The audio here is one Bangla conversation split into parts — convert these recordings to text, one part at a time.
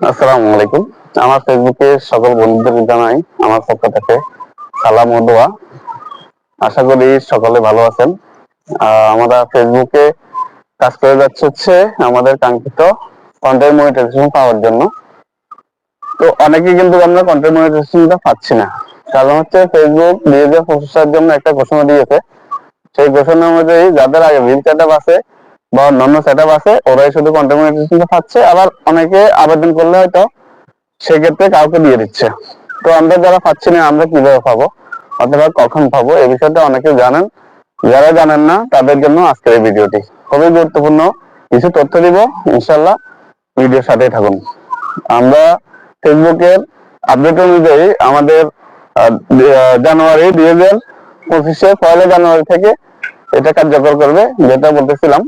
আসসালামু আলাইকুম। আমার ফেসবুকে সকল বন্ধুদের জানাই আমার পক্ষ থেকে সালাম ও দোয়া। আশা করি সকলে ভালো আছেন। আমরা ফেসবুকে কাজ করে যাচ্ছে হচ্ছে আমাদের কাঙ্ক্ষিত কন্টেন্ট মনিটাইজেশন পাওয়ার জন্য। তো অনেকে কিন্তু আমরা কন্টেন্ট মনিটাইজেশনটা পাচ্ছি না। কারণ হচ্ছে ফেসবুক 2025 সালের জন্য একটা ঘোষণা দিয়েছে। সেই ঘোষণা অনুযায়ী যাদের আগে রিল সেটআপ আছে বা অন্যান্য সেটআপ আছে ওরাই শুধু কন্টেন্ট মনিটাইজেশনটা পাচ্ছে। আবার অনেকে আবেদন করলে হয়তো সেক্ষেত্রে কাউকে দিয়ে দিচ্ছে। তো আমরা যারা পাচ্ছি না আমরা কিভাবে পাবো অথবা কখন পাবো এই বিষয়টা অনেকে জানেন। যারা জানেন না তাদের জন্য আজকের এই ভিডিওটি খুবই গুরুত্বপূর্ণ কিছু তথ্য দিব। ইনশাল্লাহ ভিডিওর সাথেই থাকুন। আমরা ফেসবুকের আপডেট অনুযায়ী আমাদের জানুয়ারি 2025 পয়লা জানুয়ারি থেকে এটা কার্যকর করবে, যেটা বলতেছিলাম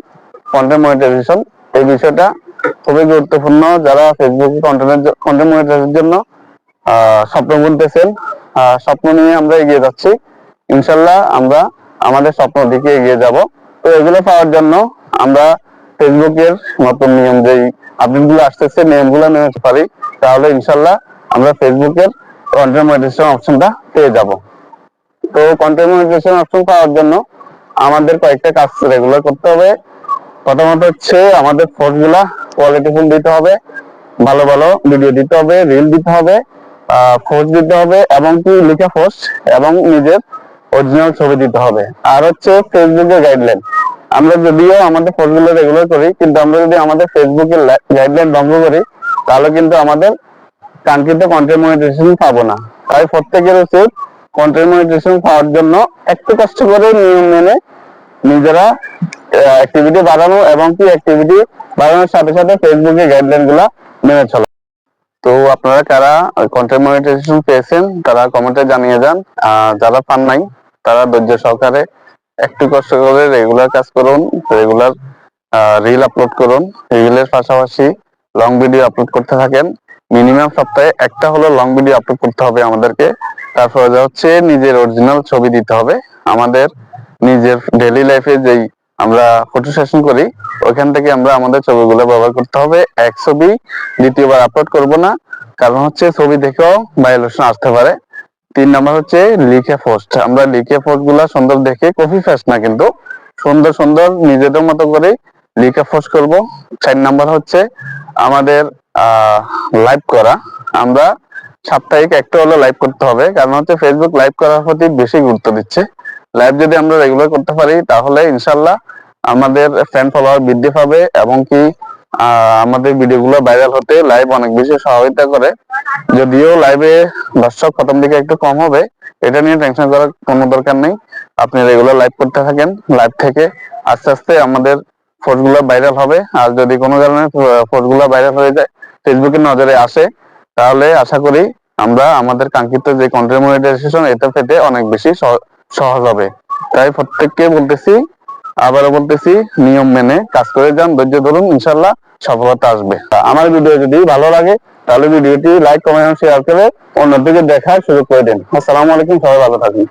কন্টেন্ট মনিটাইজেশন। এই বিষয়টা খুবই গুরুত্বপূর্ণ। যারা ফেসবুকে কন্টেন্ট মনিটাইজেশনের জন্য স্বপ্ন বুনতেছেন, স্বপ্ন নিয়ে আমরা এগিয়ে যাচ্ছি। ইনশাল্লাহ আমরা আমাদের স্বপ্ন দিকে এগিয়ে যাব। তো এগুলো পাওয়ার জন্য আমরা ফেসবুকের নতুন নিয়ম যেই আপডেট গুলো আসতেছে নিয়মগুলো মেনে পারি, তাহলে ইনশাল্লাহ আমরা ফেসবুকের কন্টেন্ট মনিটাইজেশন অপশনটা পেয়ে যাব। তো কন্টেন্ট মনিটাইজেশন অপশন পাওয়ার জন্য আমাদের কয়েকটা কাজ রেগুলার করতে হবে। প্রথমত হচ্ছে আমাদের পোস্ট গুলা কোয়ালিটিফুল দিতে হবে, ভালো ভালো ভিডিও দিতে হবে, রিল দিতে হবে, পোস্ট দিতে হবে এবং কি লিখা পোস্ট এবং নিজের অরিজিনাল ছবি দিতে হবে। আর হচ্ছে ফেসবুকের গাইডলাইন। আমরা যদিও আমাদের পোস্ট গুলো রেগুলার করি, কিন্তু আমরা যদি আমাদের ফেসবুকের গাইডলাইন ভঙ্গ করি তাহলে কিন্তু আমাদের কাঙ্ক্ষিত কন্টেন্ট মনিটাইজেশন পাবো না। তাই প্রত্যেকের উচিত কন্টেন্ট মনিটাইজেশন পাওয়ার জন্য একটু কষ্ট করে নিয়ম মেনে নিজেরা অ্যাক্টিভিটি বাড়ানো এবং কি অ্যাক্টিভিটি বাড়ানোর সাথে সাথে ফেসবুকের গাইডলাইন গুলা মেনে চলা। তো আপনারা কারা কন্টেন্ট মনিটাইজেশন পেয়েছেন তারা কমেন্টে জানিয়ে যান। যারা পান নাই তারা ধৈর্য সহকারে একটু কষ্ট করে রেগুলার কাজ করুন, রেগুলার রিল আপলোড করুন, রিলের পাশাপাশি লং ভিডিও আপলোড করতে থাকেন। মিনিমাম সপ্তাহে একটা হলো লং ভিডিও আপলোড করতে হবে আমাদেরকে। তারপরে হচ্ছে নিজের অরিজিনাল ছবি দিতে হবে। আমাদের নিজের ডেইলি লাইফে যেই আমরা ফটো সেশন করি ওইখান থেকে আমরা আমাদের ছবিগুলো ব্যবহার করতে হবে। এক ছবি দ্বিতীয়বার আপলোড করব না, কারণ হচ্ছে ছবি দেখেও ভায়োলেশন আসতে পারে। 3 নম্বর হচ্ছে লিখে পোস্ট। আমরা লিখে পোস্ট গুলা সুন্দর দেখে, কপি পেস্ট না কিন্তু সুন্দর সুন্দর নিজেদের মতো করে লিখে পোস্ট করব। 4 নম্বর হচ্ছে আমাদের লাইভ করা। আমরা সাপ্তাহিক একটা হলে লাইভ করতে হবে, কারণ হচ্ছে ফেসবুক লাইভ করার প্রতি বেশি গুরুত্ব দিচ্ছে। লাইভ যদি আমরা রেগুলার করতে পারি তাহলে ইনশাল্লাহ আমাদের ফ্যান ফলোয়ার বৃদ্ধি পাবে এবং কি আমাদের ভিডিওগুলো ভাইরাল হতে লাইভ অনেক বেশি সহায়তা করে। যদিও লাইভে দর্শক প্রথম দিকে একটু কম হবে, এটা নিয়ে টেনশন করার কোনো দরকার নেই। আপনি রেগুলার লাইভ করতে থাকেন, লাইভ থেকে আস্তে আস্তে আমাদের পোস্ট গুলো ভাইরাল হবে। আর যদি কোনো কারণে পোস্ট গুলো ভাইরাল হয়ে যায়, ফেসবুকের নজরে আসে, তাহলে আশা করি আমরা আমাদের কাঙ্ক্ষিত যে কন্টেন্ট মনিটাইজেশন এটা পেতে অনেক বেশি সহজ হবে। তাই প্রত্যেককে বলতেছি, আবারও বলতেছি, নিয়ম মেনে কাজ করে যান, ধৈর্য ধরুন, ইনশাল্লাহ সফলতা আসবে। আমার ভিডিও যদি ভালো লাগে তাহলে ভিডিওটি লাইক, কমেন্ট, শেয়ার করে অন্যদিকে দেখার সুযোগ করে দিন। আসসালামু আলাইকুম, সবাই ভালো থাকুন।